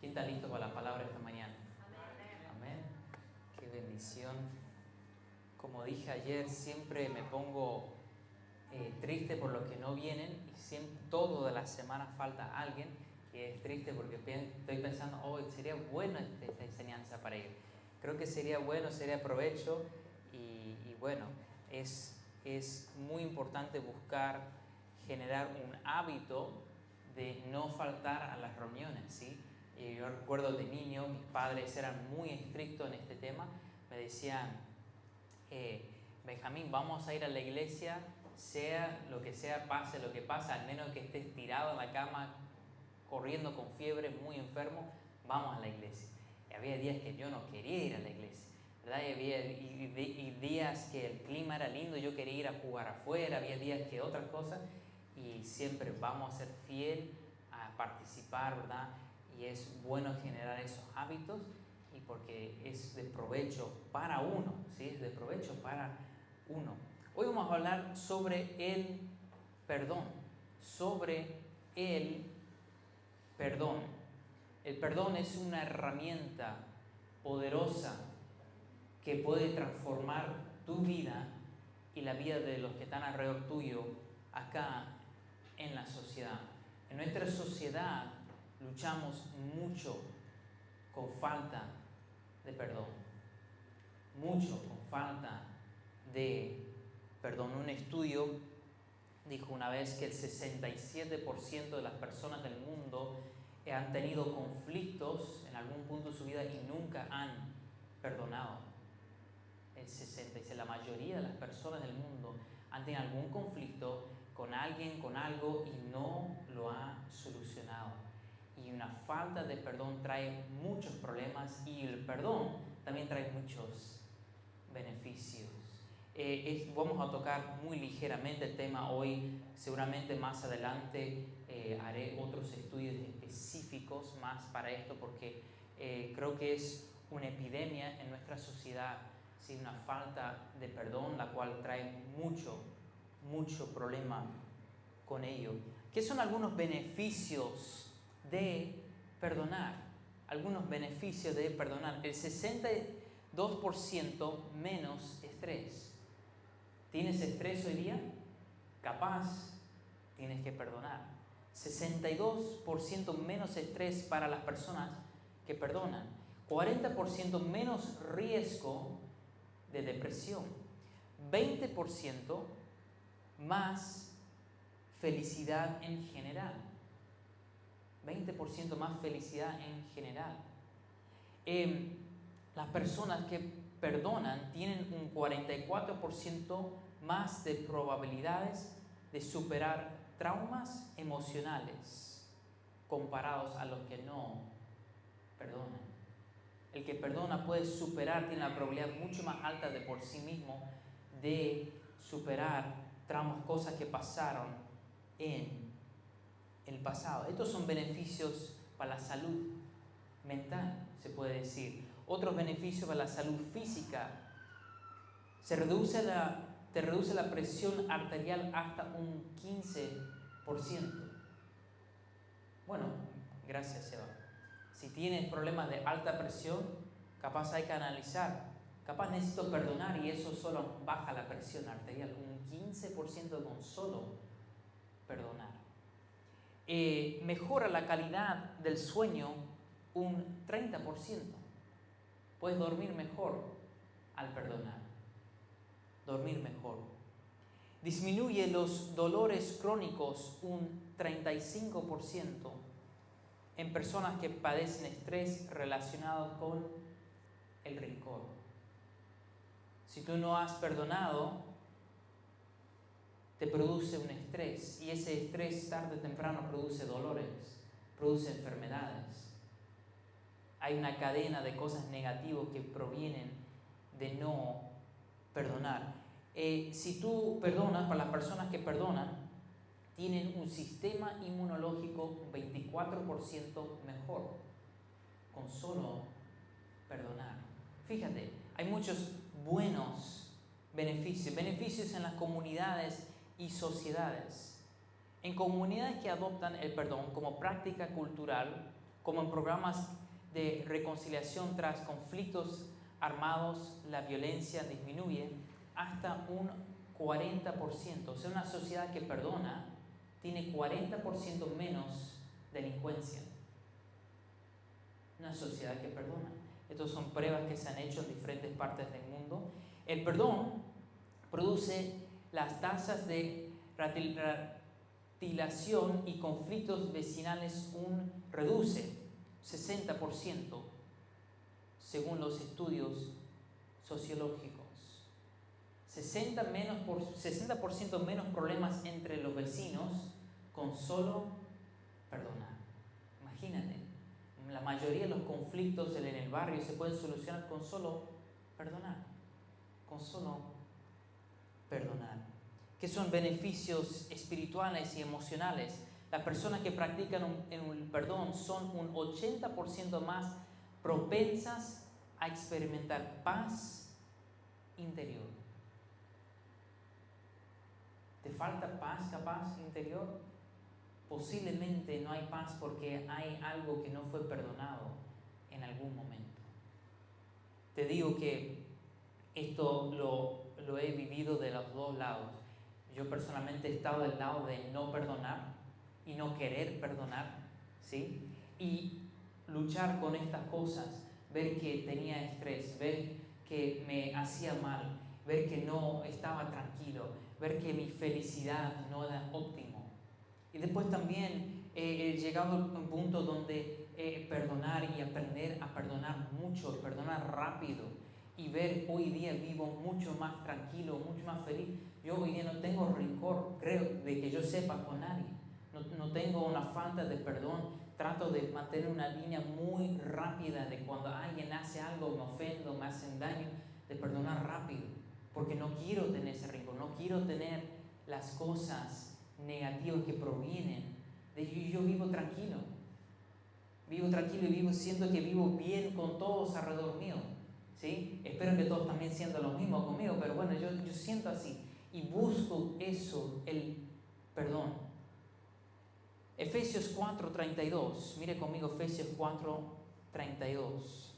¿Quién está listo para la palabra esta mañana? Amén. Qué bendición. Como dije ayer, siempre me pongo triste por los que no vienen y siempre, toda la semana falta alguien que es triste porque estoy pensando, sería bueno esta enseñanza para ir. Creo que sería bueno, sería provecho y bueno, es muy importante buscar generar un hábito de no faltar a las reuniones, ¿sí? Y yo recuerdo de niño, mis padres eran muy estrictos en este tema, me decían, Benjamín, vamos a ir a la iglesia, sea lo que sea, pase lo que pase, al menos que estés tirado en la cama, corriendo con fiebre, muy enfermo, vamos a la iglesia. Y había días que yo no quería ir a la iglesia, ¿verdad? Y había días que el clima era lindo, yo quería ir a jugar afuera, había días que otras cosas, y siempre vamos a ser fiel a participar, ¿verdad? Y es bueno generar esos hábitos y porque es de provecho para uno, ¿sí? Es de provecho para uno. Hoy vamos a hablar sobre el perdón, sobre el perdón. El perdón es una herramienta poderosa que puede transformar tu vida y la vida de los que están alrededor tuyo acá en la sociedad. En nuestra sociedad luchamos mucho con falta de perdón. Mucho con falta de perdón. Un estudio dijo una vez que el 67% de las personas del mundo han tenido conflictos en algún punto de su vida y nunca han perdonado. El 66%, la mayoría de las personas del mundo han tenido algún conflicto con alguien, con algo y no lo ha solucionado. Y una falta de perdón trae muchos problemas y el perdón también trae muchos beneficios. Vamos a tocar muy ligeramente el tema hoy. Seguramente más adelante haré otros estudios específicos más para esto porque creo que es una epidemia en nuestra sociedad, ¿sí? Una falta de perdón, la cual trae mucho problema con ello. ¿Qué son algunos beneficios de perdonar? Algunos beneficios de perdonar. El 62% menos estrés. ¿Tienes estrés hoy día? Capaz tienes que perdonar. 62% menos estrés para las personas que perdonan. 40% menos riesgo de depresión. 20% más felicidad en general. 20% más felicidad en general. Las personas que perdonan tienen un 44% más de probabilidades de superar traumas emocionales comparados a los que no perdonan. El que perdona puede superar, tiene la probabilidad mucho más alta de por sí mismo de superar traumas, cosas que pasaron en el pasado. Estos son beneficios para la salud mental, se puede decir. Otros beneficios para la salud física. Te reduce la presión arterial hasta un 15%. Bueno, gracias, Eva. Si tienes problemas de alta presión, capaz hay que analizar. Capaz necesito perdonar y eso solo baja la presión arterial. Un 15% con solo perdonar. Mejora la calidad del sueño un 30%. Puedes dormir mejor al perdonar. Dormir mejor. Disminuye los dolores crónicos un 35% en personas que padecen estrés relacionado con el rencor. Si tú no has perdonado, te produce un estrés y ese estrés tarde o temprano produce dolores, produce enfermedades. Hay una cadena de cosas negativas que provienen de no perdonar. Si tú perdonas, para las personas que perdonan, tienen un sistema inmunológico un 24% mejor con solo perdonar. Fíjate, hay muchos buenos beneficios en las comunidades y sociedades. En comunidades que adoptan el perdón como práctica cultural, como en programas de reconciliación tras conflictos armados, la violencia disminuye hasta un 40%. O sea, una sociedad que perdona tiene 40% menos delincuencia. Una sociedad que perdona. Estas son pruebas que se han hecho en diferentes partes del mundo. El perdón produce las tasas de ratilación y conflictos vecinales reduce 60% según los estudios sociológicos. 60% menos problemas entre los vecinos con solo perdonar. Imagínate, la mayoría de los conflictos en el barrio se pueden solucionar con solo perdonar. Con solo perdonar. ¿Qué son beneficios espirituales y emocionales? Las personas que practican el perdón son un 80% más propensas a experimentar paz interior. ¿Te falta paz interior? Posiblemente no hay paz porque hay algo que no fue perdonado en algún momento. Te digo que esto lo he vivido de los dos lados. Yo personalmente he estado del lado de no perdonar y no querer perdonar, ¿sí? Y luchar con estas cosas, ver que tenía estrés, ver que me hacía mal, ver que no estaba tranquilo, ver que mi felicidad no era óptimo. Y después también he llegado a un punto donde perdonar y aprender a perdonar mucho, perdonar rápido, y ver hoy día vivo mucho más tranquilo, mucho más feliz. Yo hoy día no tengo rencor, creo, de que yo sepa, con nadie. No tengo una falta de perdón. Trato de mantener una línea muy rápida de cuando alguien hace algo, me ofendo, me hacen daño, de perdonar rápido. Porque no quiero tener ese rencor, no quiero tener las cosas negativas que provienen de ello. Yo vivo tranquilo. Vivo tranquilo y siento que vivo bien con todos alrededor mío. ¿Sí? Espero que todos también sientan lo mismo conmigo, pero bueno, yo siento así y busco eso, el perdón. Efesios 4:32, mire conmigo Efesios 4:32.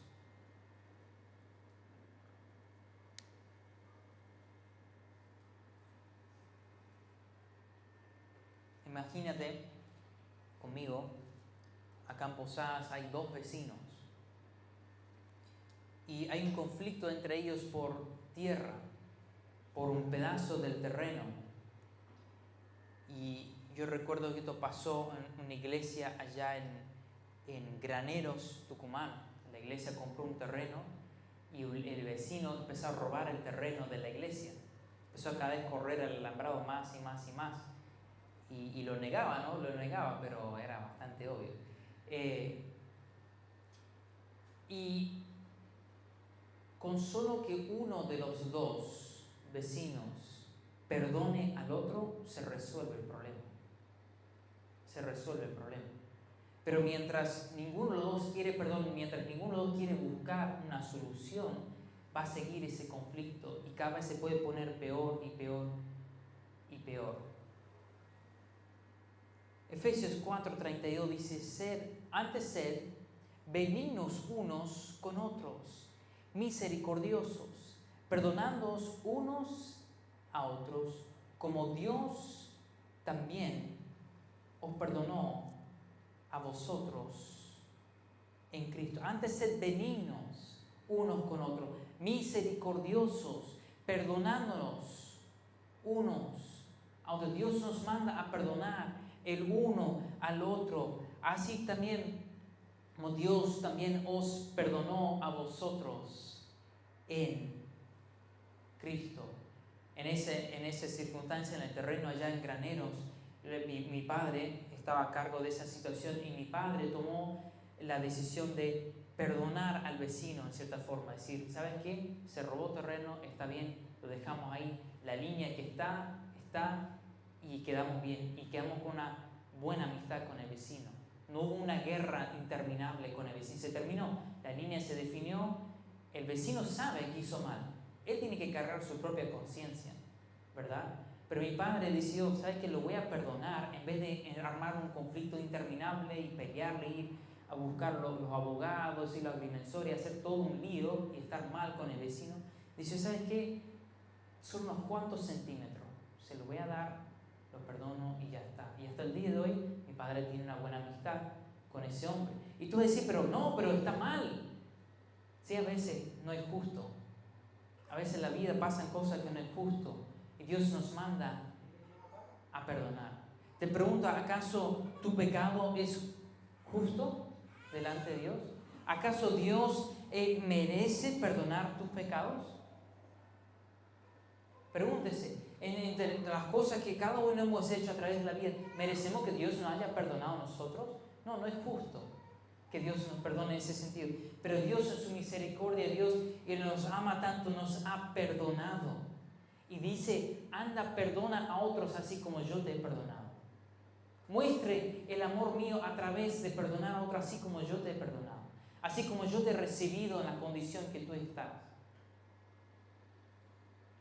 Imagínate conmigo, acá en Posadas hay dos vecinos. Y hay un conflicto entre ellos por tierra, por un pedazo del terreno. Y yo recuerdo que esto pasó en una iglesia allá en Graneros, Tucumán. La iglesia compró un terreno y el vecino empezó a robar el terreno de la iglesia. Empezó a cada vez correr el alambrado más y más y más. Y lo negaba, ¿no? Lo negaba, pero era bastante obvio. Y con solo que uno de los dos vecinos perdone al otro, se resuelve el problema. Se resuelve el problema. Pero mientras ninguno de los dos quiere perdón, mientras ninguno de los dos quiere buscar una solución, va a seguir ese conflicto y cada vez se puede poner peor y peor y peor. Efesios 4:32 dice: sed benignos unos con otros, misericordiosos, perdonándoos unos a otros, como Dios también os perdonó a vosotros en Cristo. Antes sed benignos unos con otros, misericordiosos, perdonándonos unos a otros. Dios nos manda a perdonar el uno al otro. Así también como Dios también os perdonó a vosotros en Cristo. En esa circunstancia, en el terreno allá en Graneros, mi padre estaba a cargo de esa situación y mi padre tomó la decisión de perdonar al vecino en cierta forma. Decir, ¿sabes qué? Se robó terreno, está bien, lo dejamos ahí. La línea que está y quedamos bien. Y quedamos con una buena amistad con el vecino. No hubo una guerra interminable con el vecino. Se terminó, la línea se definió, el vecino sabe que hizo mal. Él tiene que cargar su propia conciencia, ¿verdad? Pero mi padre decidió, ¿sabes qué? Lo voy a perdonar en vez de armar un conflicto interminable y pelearle, ir a buscar los abogados y la agrimensores, hacer todo un lío y estar mal con el vecino. Dice, ¿sabes qué? Son unos cuantos centímetros, se lo voy a dar, lo perdono y ya está. Y hasta el día de hoy mi padre tiene una buena amistad con ese hombre. Y tú decís, pero está mal. Sí, a veces no es justo. A veces en la vida pasan cosas que no es justo y Dios nos manda a perdonar. Te pregunto, ¿acaso tu pecado es justo delante de Dios? ¿Acaso Dios merece perdonar tus pecados? Pregúntese, entre las cosas que cada uno hemos hecho a través de la vida, ¿merecemos que Dios nos haya perdonado a nosotros? No, no es justo que Dios nos perdone en ese sentido. Pero Dios en su misericordia, Dios, Él nos ama tanto, nos ha perdonado. Y dice, anda, perdona a otros así como yo te he perdonado. Muestre el amor mío a través de perdonar a otros así como yo te he perdonado. Así como yo te he recibido en la condición que tú estás.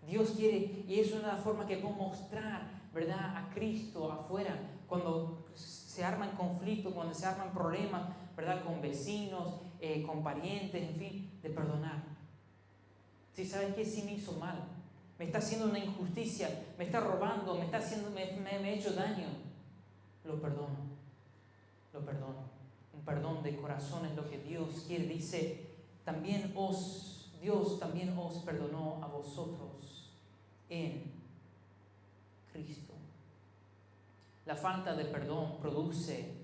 Dios quiere, y es una forma que podemos mostrar, ¿verdad?, a Cristo afuera, cuando se arman conflictos, cuando se arman problemas, ¿verdad?, con vecinos, con parientes, en fin, de perdonar. Si sabes que sí me hizo mal, me está haciendo una injusticia, me está robando, me ha hecho daño, lo perdono. Un perdón de corazón es lo que Dios quiere. Dice, Dios también os perdonó a vosotros en Cristo. La falta de perdón produce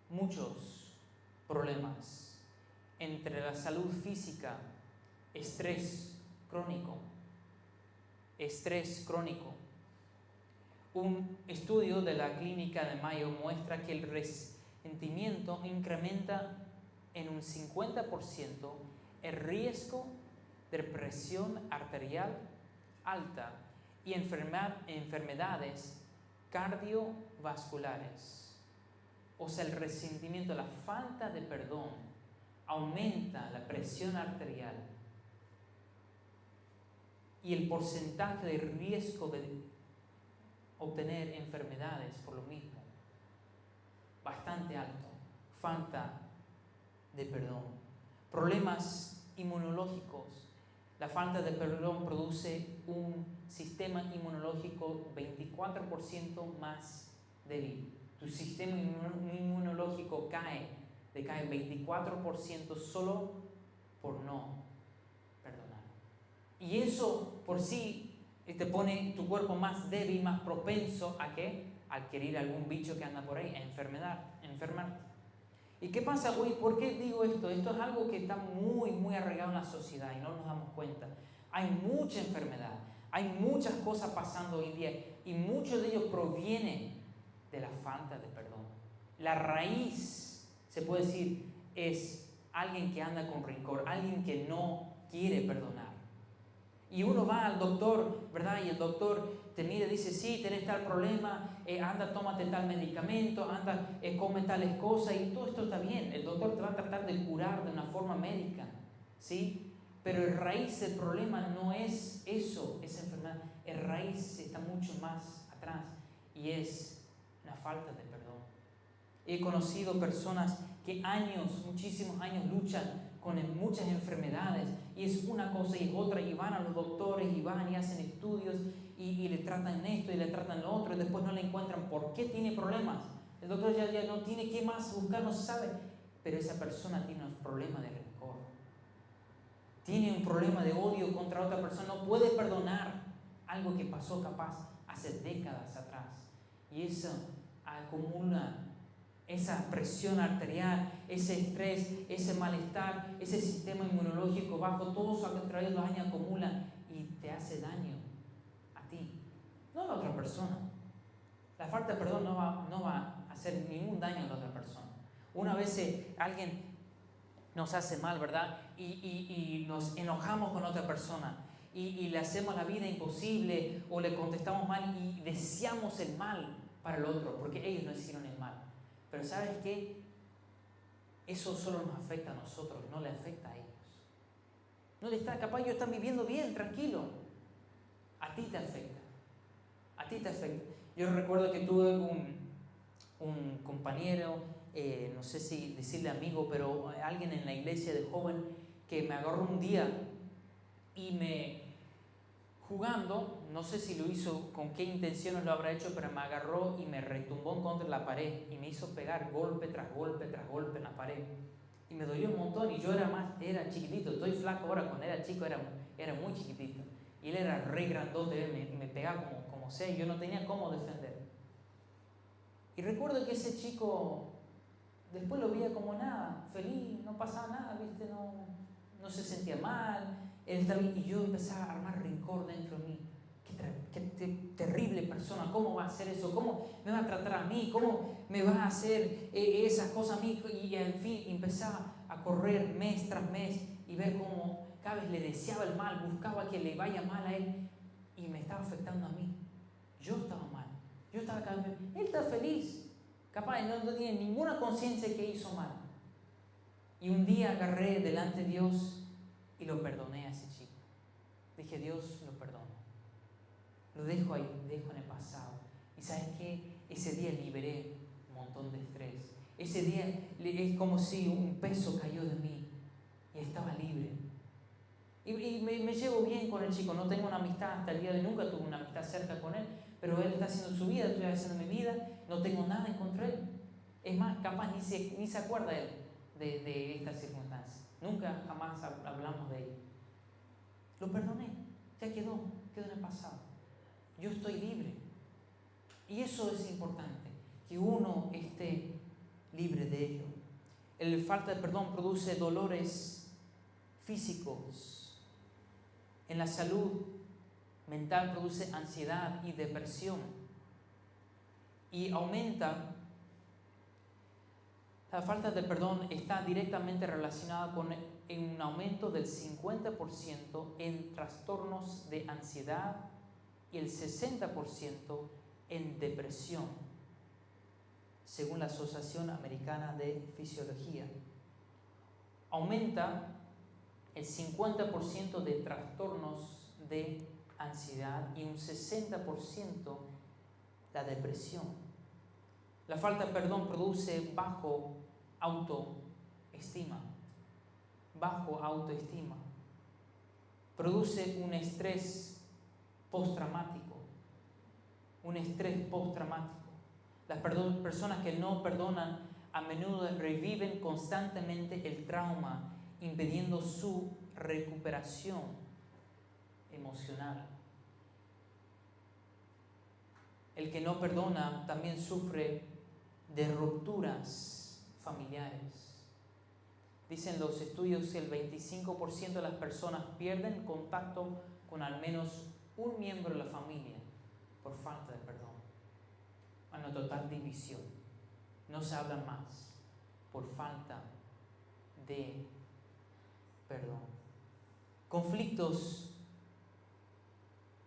muchos problemas, entre la salud física, estrés crónico. Un estudio de la Clínica de Mayo muestra que el resentimiento incrementa en un 50% el riesgo de presión arterial alta y enfermedades cardiovasculares. O sea, el resentimiento, la falta de perdón aumenta la presión arterial y el porcentaje de riesgo de obtener enfermedades por lo mismo. Bastante alto. Falta de perdón. Problemas inmunológicos. La falta de perdón produce un sistema inmunológico 24% más débil. Tu sistema inmunológico decae 24% solo por no perdonar. Y eso por sí te pone tu cuerpo más débil, más propenso ¿a qué? A adquirir algún bicho que anda por ahí, a enfermarte. ¿Y qué pasa hoy? ¿Por qué digo esto? Esto es algo que está muy, muy arraigado en la sociedad y no nos damos cuenta. Hay mucha enfermedad, hay muchas cosas pasando hoy en día y mucho de ello proviene de la falta de perdón. La raíz, se puede decir, es alguien que anda con rencor, alguien que no quiere perdonar. Y uno va al doctor, ¿verdad? Y el doctor te mira y dice, sí, tenés tal problema, anda, tómate tal medicamento, anda, come tales cosas y todo esto está bien. El doctor te va a tratar de curar de una forma médica, ¿sí? Pero el raíz del problema no es eso, esa enfermedad. El raíz está mucho más atrás y es la falta de perdón. He conocido personas que muchísimos años luchan con muchas enfermedades y es una cosa y otra y van a los doctores y van y hacen estudios y le tratan esto y le tratan lo otro y después no le encuentran por qué tiene problemas. El doctor ya no tiene qué más buscar, no se sabe, pero esa persona tiene un problema de rencor, tiene un problema de odio contra otra persona, no puede perdonar algo que pasó capaz hace décadas atrás y eso acumula esa presión arterial, ese estrés, ese malestar, ese sistema inmunológico bajo, todo eso a través de los años acumula y te hace daño a ti, no a la otra persona. La falta de perdón no va a hacer ningún daño a la otra persona. Una vez alguien nos hace mal, ¿verdad? Y nos enojamos con otra persona y le hacemos la vida imposible o le contestamos mal y deseamos el mal para el otro porque ellos no hicieron el mal. Pero ¿sabes qué? Eso solo nos afecta a nosotros, no le afecta a ellos. No le está, capaz ellos están viviendo bien, tranquilo. A ti te afecta. Yo recuerdo que tuve un compañero no sé si decirle amigo, pero alguien en la iglesia de joven que me agarró un día y jugando, no sé si lo hizo, con qué intenciones lo habrá hecho, pero me agarró y me retumbó contra la pared y me hizo pegar golpe tras golpe tras golpe en la pared. Y me dolió un montón y yo era chiquitito, estoy flaco ahora, cuando era chico era muy chiquitito. Y él era re grandote, me pegaba como sea, y yo no tenía cómo defender. Y recuerdo que ese chico, después lo veía como nada, feliz, no pasaba nada, ¿viste? No se sentía mal, él estaba bien, y yo empezaba a armar rencor dentro de mí. Qué terrible persona, ¿cómo va a hacer eso? ¿Cómo me va a tratar a mí? ¿Cómo me va a hacer esas cosas a mí? Y al fin empezaba a correr mes tras mes y ver cómo cada vez le deseaba el mal, buscaba que le vaya mal a él y me estaba afectando a mí. Yo estaba mal, yo estaba cada vez, él está feliz, capaz no tiene ninguna conciencia que hizo mal. Y un día agarré delante de Dios y lo perdoné a ese chico. Dije, Dios, lo perdono. Lo dejo ahí, lo dejo en el pasado. Y ¿sabes qué? Ese día liberé un montón de estrés. Ese día es como si un peso cayó de mí y estaba libre. Y me llevo bien con el chico. No tengo una amistad hasta el día de hoy, nunca tuve una amistad cerca con él, pero él está haciendo su vida, estoy haciendo mi vida, no tengo nada en contra de él. Es más, capaz ni se acuerda él de estas circunstancias. Nunca, jamás hablamos de ello. Lo perdoné, ya quedó en el pasado. Yo estoy libre. Y eso es importante, que uno esté libre de ello. La falta de perdón produce dolores físicos. En la salud mental produce ansiedad y depresión. Y aumenta, la falta de perdón está directamente relacionada con un aumento del 50% en trastornos de ansiedad y el 60% en depresión, según la Asociación Americana de Fisiología. Aumenta el 50% de trastornos de ansiedad y un 60% la depresión. La falta de perdón produce bajo autoestima. Produce un estrés postraumático. Las personas que no perdonan a menudo reviven constantemente el trauma, impidiendo su recuperación emocional. El que no perdona también sufre de rupturas familiares. Dicen los estudios que el 25% de las personas pierden contacto con al menos un miembro de la familia por falta de perdón. Una total división. No se habla más por falta de perdón. Conflictos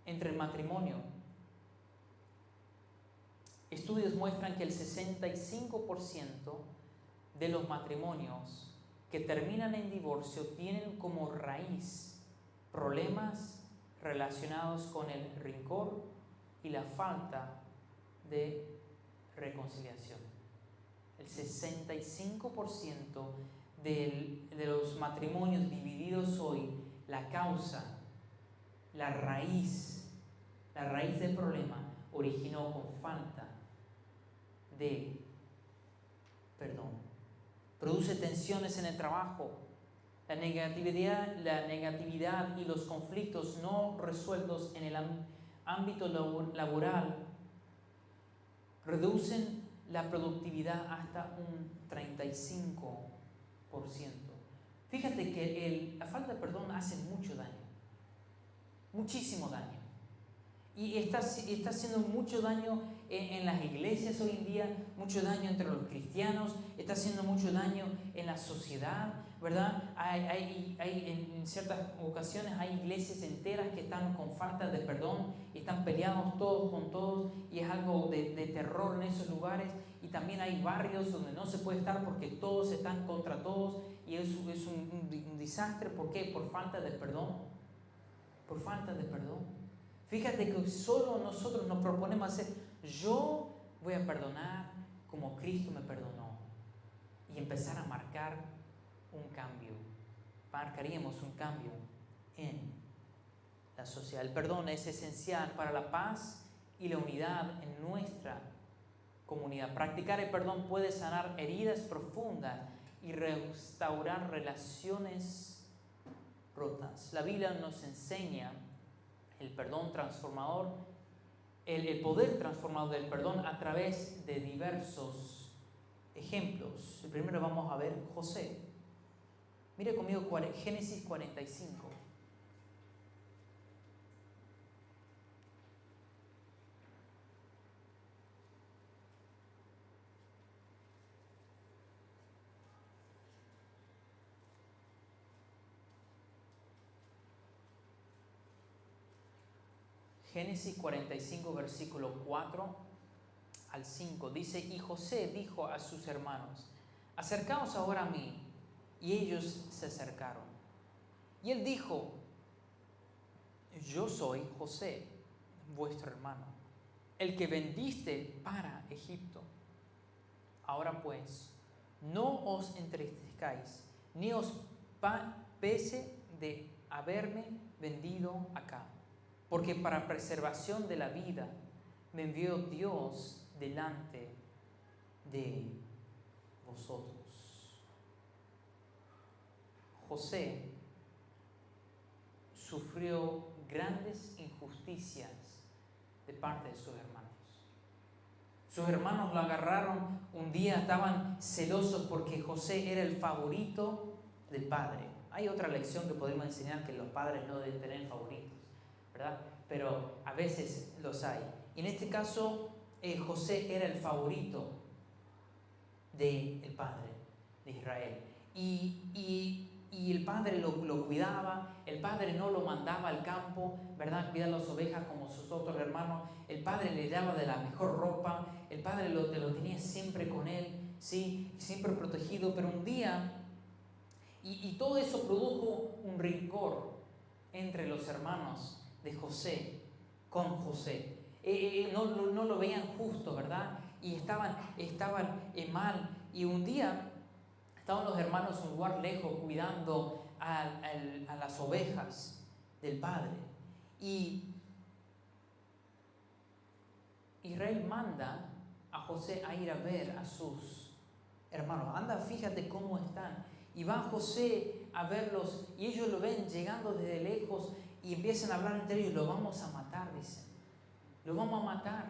entre el matrimonio. Estudios muestran que el 65% de los matrimonios que terminan en divorcio tienen como raíz problemas relacionados con el rencor y la falta de reconciliación. El 65% de los matrimonios divididos hoy, la causa, la raíz del problema originó con falta de perdón. Produce tensiones en el trabajo. La negatividad y los conflictos no resueltos en el ámbito laboral reducen la productividad hasta un 35%. Fíjate que la falta de perdón hace mucho daño, muchísimo daño. Y está haciendo mucho daño en las iglesias hoy en día, mucho daño entre los cristianos, está haciendo mucho daño en la sociedad, ¿verdad? En ciertas ocasiones hay iglesias enteras que están con falta de perdón y están peleados todos con todos y es algo de terror en esos lugares. Y también hay barrios donde no se puede estar porque todos están contra todos y es un desastre. ¿Por qué? Por falta de perdón. Por falta de perdón. Fíjate que solo nosotros nos proponemos hacer, yo voy a perdonar como Cristo me perdonó. y empezar a marcar un cambio. Marcaríamos un cambio en la sociedad. El perdón es esencial para la paz y la unidad en nuestra comunidad. Practicar el perdón puede sanar heridas profundas y restaurar relaciones rotas. La Biblia nos enseña el perdón transformador, el poder transformador del perdón a través de diversos ejemplos. El primero vamos a ver José. Mire conmigo Génesis 45. Génesis 45, versículo 4 al 5, dice: y José dijo a sus hermanos: acercaos ahora a mí. Y ellos se acercaron. Y él dijo: yo soy José, vuestro hermano, el que vendiste para Egipto. Ahora pues, no os entristezcáis, ni os pese de haberme vendido acá, porque para preservación de la vida me envió Dios delante de vosotros. José sufrió grandes injusticias de parte de sus hermanos. Sus hermanos lo agarraron un día, estaban celosos porque José era el favorito del padre. Hay otra lección que podemos enseñar, que los padres no deben tener favoritos, ¿verdad? Pero a veces los hay. Y en este caso, José era el favorito del padre de Israel. Y el padre lo cuidaba, el padre no lo mandaba al campo, ¿verdad?, cuidar las ovejas como sus otros hermanos. El padre le daba de la mejor ropa, el padre lo tenía siempre con él, ¿sí?, siempre protegido. Pero un día, y todo eso produjo un rencor entre los hermanos de José con José. No lo veían justo, ¿verdad? Y estaban mal. Y un día estaban los hermanos en un lugar lejos cuidando a las ovejas del padre. Y Israel manda a José a ir a ver a sus hermanos. Anda, fíjate cómo están. Y va José a verlos y ellos lo ven llegando desde lejos y empiezan a hablar entre ellos: lo vamos a matar, dicen. Lo vamos a matar.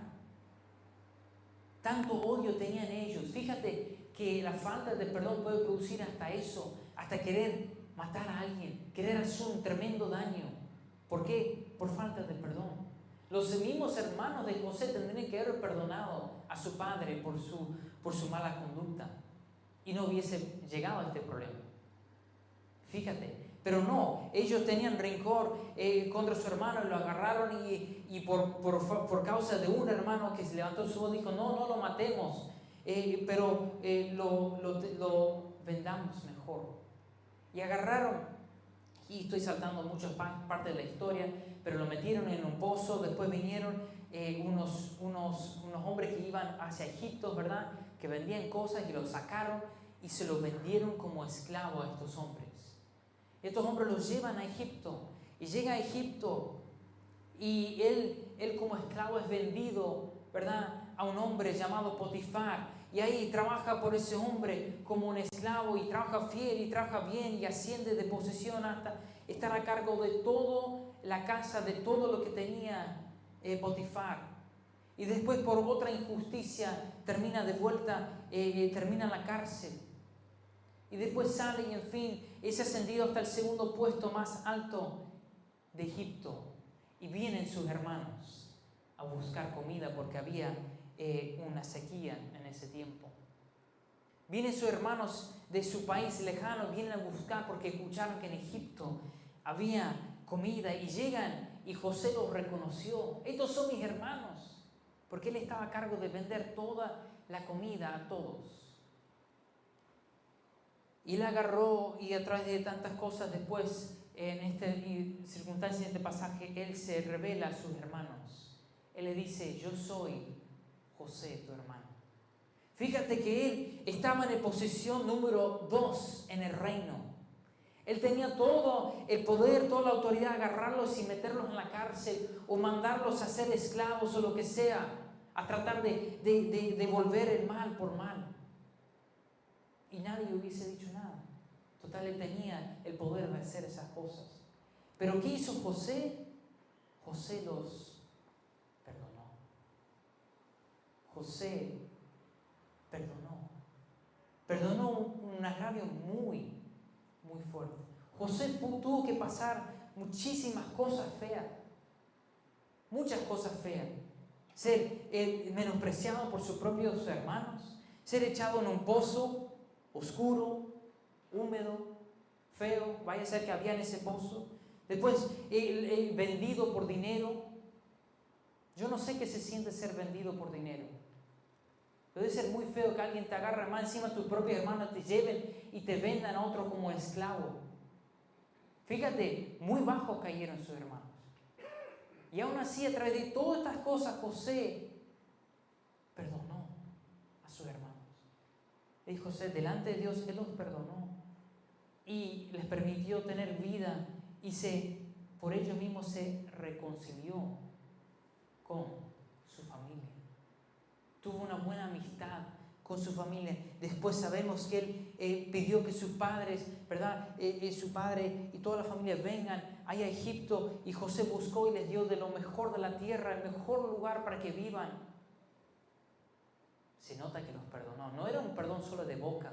Tanto odio tenían ellos. Fíjate que la falta de perdón puede producir hasta eso, hasta querer matar a alguien, querer hacer un tremendo daño. ¿Por qué? Por falta de perdón. Los mismos hermanos de José tendrían que haber perdonado a su padre por su mala conducta y no hubiese llegado a este problema. Fíjate. Pero no, ellos tenían rencor contra su hermano y lo agarraron y por causa de un hermano que se levantó su voz dijo: no lo matemos, pero lo vendamos mejor. Y agarraron, y estoy saltando muchas partes de la historia, pero lo metieron en un pozo. Después vinieron unos hombres que iban hacia Egipto, ¿verdad?, que vendían cosas, y los sacaron y se los vendieron como esclavos a estos hombres. Estos hombres los llevan a Egipto, y llega a Egipto y él como esclavo es vendido, ¿verdad?, a un hombre llamado Potifar, y ahí trabaja por ese hombre como un esclavo, y trabaja fiel y trabaja bien y asciende de posición hasta estar a cargo de toda la casa, de todo lo que tenía Potifar. Y después, por otra injusticia, termina de vuelta, termina en la cárcel. Y después sale y, en fin, es ascendido hasta el segundo puesto más alto de Egipto. Y vienen sus hermanos a buscar comida porque había una sequía en ese tiempo. Vienen sus hermanos de su país lejano, vienen a buscar porque escucharon que en Egipto había comida, y llegan y José los reconoció. Estos son mis hermanos, porque él estaba a cargo de vender toda la comida a todos. Y él agarró, y a través de tantas cosas después, en esta circunstancia, en este pasaje, él se revela a sus hermanos. Él le dice: yo soy José, tu hermano. Fíjate que él estaba en posición número 2 en el reino. Él tenía todo el poder, toda la autoridad, agarrarlos y meterlos en la cárcel o mandarlos a ser esclavos o lo que sea, a tratar de devolver el mal por mal. Y nadie hubiese dicho nada. Total, él tenía el poder de hacer esas cosas. Pero ¿qué hizo José? José los perdonó. José perdonó. Perdonó un agravio muy fuerte. José tuvo que pasar muchísimas cosas feas. Muchas cosas feas. Ser menospreciado por sus propios hermanos. Ser echado en un pozo oscuro, húmedo, feo. Vaya a ser que había en ese pozo. Después, vendido por dinero. Yo no sé qué se siente ser vendido por dinero. Debe ser muy feo que alguien te agarre más encima, tus propios hermanos te lleven y te vendan a otro como esclavo. Fíjate, muy bajo cayeron sus hermanos. Y aún así, a través de todas estas cosas, José perdonó a sus hermanos. Y José, delante de Dios, Él los perdonó. Y les permitió tener vida y por ello mismo se reconcilió con su familia. Tuvo una buena amistad con su familia. Después sabemos que él pidió que sus padres, ¿verdad? Su padre y toda la familia vengan allá a Egipto, y José buscó y les dio de lo mejor de la tierra, el mejor lugar para que vivan. Se nota que los perdonó. No era un perdón solo de boca.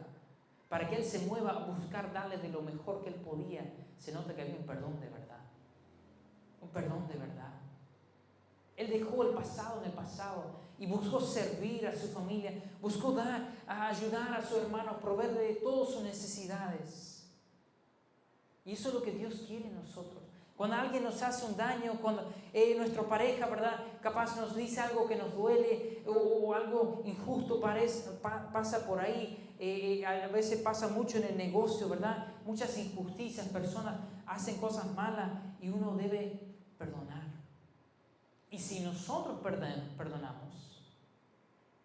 Para que él se mueva a buscar darle de lo mejor que él podía, se nota que había un perdón de verdad. Un perdón de verdad. Él dejó el pasado en el pasado y buscó servir a su familia, buscó ayudar a su hermano, proveer de todas sus necesidades. Y eso es lo que Dios quiere en nosotros. Cuando alguien nos hace un daño, cuando nuestra pareja, ¿verdad?, capaz nos dice algo que nos duele o algo injusto pasa por ahí. A veces pasa mucho en el negocio, ¿verdad? Muchas injusticias, personas hacen cosas malas y uno debe perdonar. Y si nosotros perdonamos,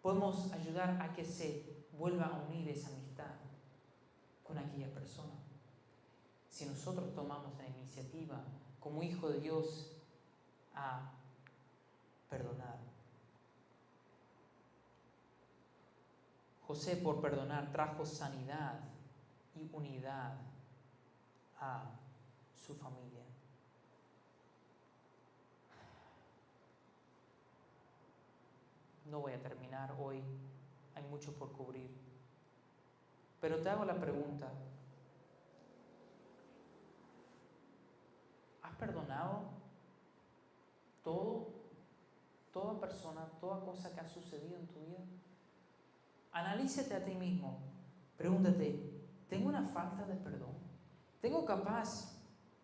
podemos ayudar a que se vuelva a unir esa amistad con aquella persona. Si nosotros tomamos la iniciativa como hijo de Dios a perdonar. José, por perdonar, trajo sanidad y unidad a su familia. No voy a terminar hoy, hay mucho por cubrir. Pero te hago la pregunta: ¿has perdonado toda persona, toda cosa que ha sucedido en tu vida? Analízate a ti mismo. Pregúntate: ¿tengo una falta de perdón? ¿Tengo capaz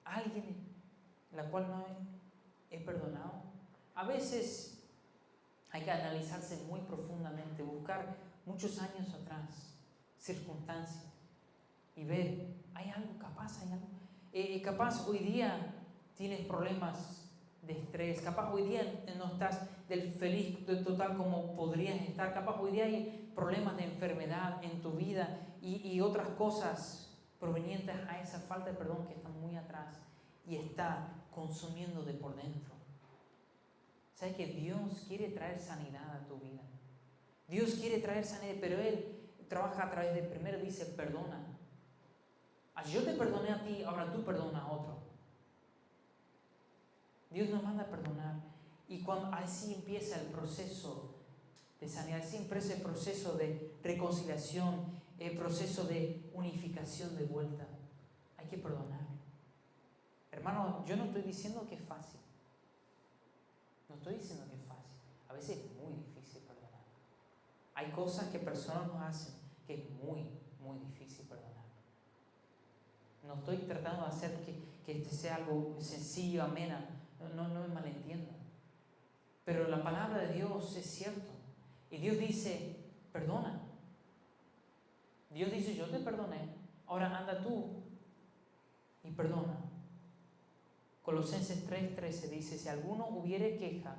alguien la cual no he perdonado? A veces hay que analizarse muy profundamente, buscar muchos años atrás, circunstancias, y ver, ¿hay algo capaz? ¿Hay algo? Capaz hoy día tienes problemas de estrés, capaz hoy día no estás del feliz total como podrías estar, capaz hoy día hay problemas de enfermedad en tu vida y otras cosas provenientes a esa falta de perdón que están muy atrás y está consumiendo de por dentro. ¿Sabes que Dios quiere traer sanidad a tu vida? Dios quiere traer sanidad, pero Él trabaja a través de, primero dice, perdona. Yo te perdoné a ti, ahora tú perdona a otro. Dios nos manda a perdonar. Y cuando así empieza el proceso de sanidad, así empieza el proceso de reconciliación, el proceso de unificación de vuelta. Hay que perdonar. Hermano, yo no estoy diciendo que es fácil. No estoy diciendo que es fácil. A veces es muy difícil perdonar. Hay cosas que personas nos hacen que es muy difícil perdonar. No estoy tratando de hacer que este sea algo sencillo, amena. No me malentiendan. Pero la palabra de Dios es cierto. Y Dios dice, perdona. Dios dice, yo te perdoné. Ahora anda tú y perdona. Colosenses 3:13 dice, si alguno hubiere queja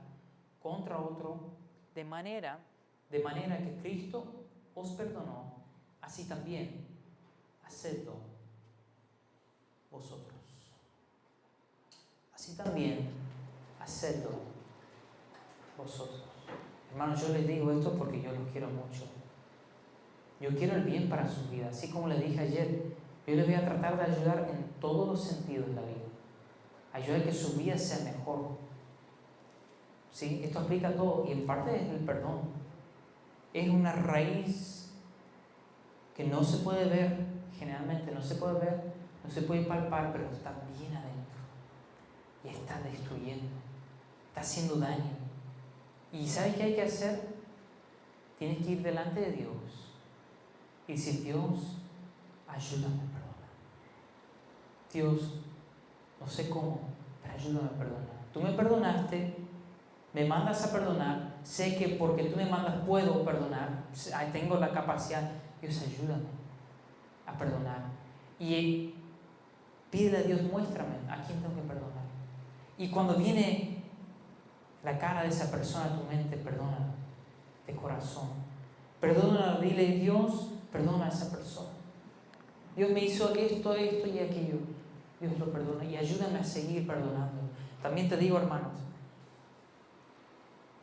contra otro, de manera que Cristo os perdonó, así también hacedlo vosotros. Así también hacedlo vosotros. Hermanos, yo les digo esto porque yo los quiero mucho. Yo quiero el bien para sus vidas. Así como les dije ayer, yo les voy a tratar de ayudar en todos los sentidos de la vida. Ayudar a que su vida sea mejor. ¿Sí? Esto aplica a todo y en parte es el perdón. Es una raíz que no se puede ver, generalmente no se puede ver, no se puede palpar, pero está bien adentro. Y está destruyendo, está haciendo daño. ¿Y sabes qué hay que hacer? Tienes que ir delante de Dios y decir: Dios, ayúdame a perdonar. Dios, no sé cómo, pero ayúdame a perdonar. Tú me perdonaste, me mandas a perdonar, sé que porque tú me mandas puedo perdonar, tengo la capacidad. Dios, ayúdame a perdonar. Y pídele a Dios: muéstrame a quién tengo que perdonar. Y cuando viene la cara de esa persona a tu mente, perdónala de corazón. Perdónala, dile: Dios, perdona a esa persona. Dios me hizo esto y aquello. Dios lo perdona y ayúdame a seguir perdonando. También te digo, hermanos,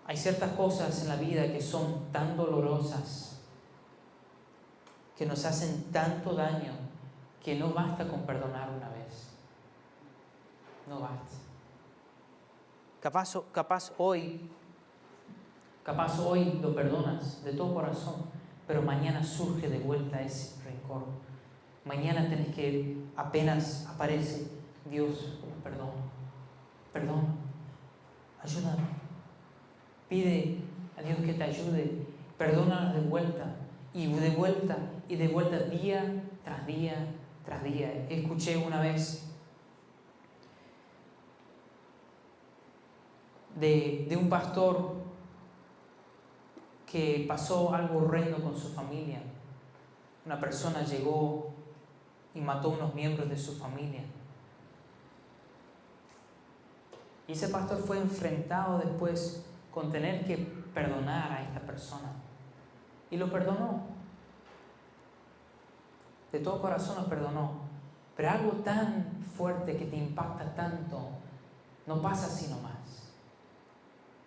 hay ciertas cosas en la vida que son tan dolorosas, que nos hacen tanto daño, que no basta con perdonar una vez. No basta. Capaz hoy lo perdonas de todo corazón, pero mañana surge de vuelta ese rencor. Mañana tenés que, apenas aparece, Dios, perdona, ayúdame. Pide a Dios que te ayude, perdónanos de vuelta, día tras día tras día. Escuché una vez de un pastor que pasó algo horrendo con su familia. Una persona llegó y mató a unos miembros de su familia. Y ese pastor fue enfrentado después con tener que perdonar a esta persona. Y lo perdonó. De todo corazón lo perdonó. Pero algo tan fuerte que te impacta tanto no pasa así nomás.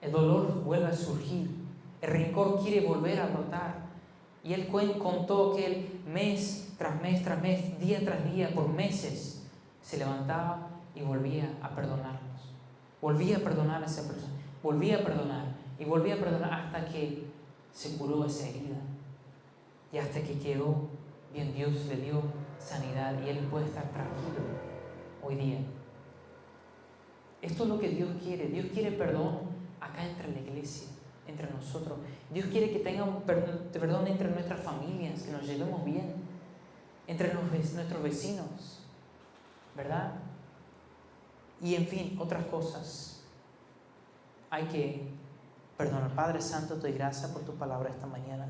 El dolor vuelve a surgir. El rencor quiere volver a brotar. Y él contó que él mes tras mes tras mes, día tras día, por meses, se levantaba y volvía a perdonarnos. Volvía a perdonar a esa persona. Volvía a perdonar y volvía a perdonar hasta que se curó esa herida. Y hasta que quedó bien, Dios le dio sanidad y él puede estar tranquilo hoy día. Esto es lo que Dios quiere. Dios quiere perdón acá entre la iglesia, entre nosotros. Dios quiere que tengamos perdón entre nuestras familias, que nos llevemos bien, entre nuestros vecinos, ¿verdad? Y en fin, otras cosas. Hay que perdonar. Padre Santo, te doy gracias por tu palabra esta mañana.